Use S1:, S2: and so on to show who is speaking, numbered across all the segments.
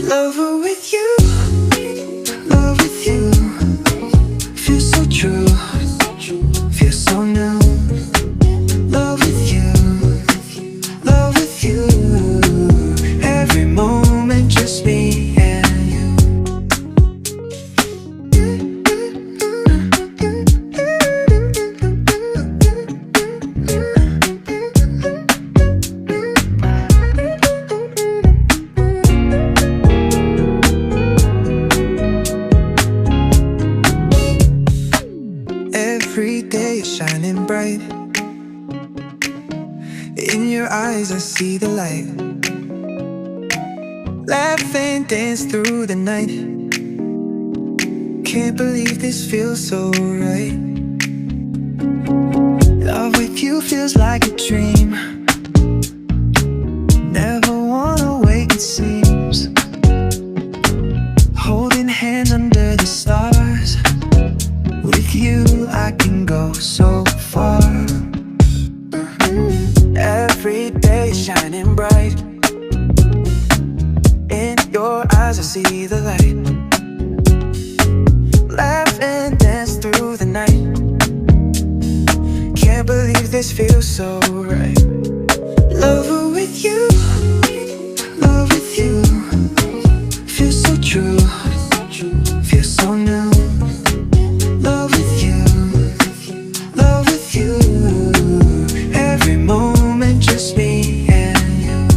S1: Lover with you, love with you. Feels so true, feels so new. Love with you, love with you. Every moment just me and you. Every day is shining bright. In your eyes I see the light. Laugh and dance through the night. Can't believe this feels so right. Love with you feels like a dream. Never wanna wake, it seems. Holding hands under the stars. With you I can go so far. Every day shining bright. In your eyes I see the light. Laugh and dance through the night. Can't believe this feels so right. Lover with you, love with you. Feels so true, feels so new. Love with you, love with you. Every moment just me and you.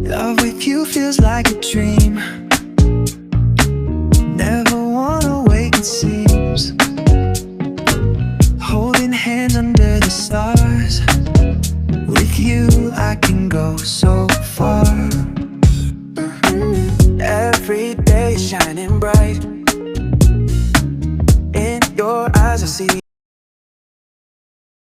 S1: Love with you feels like a dream. Never wanna wake, it seems. Holding hands under the stars. With you I can go so far. Every day shining bright. In your eyes I see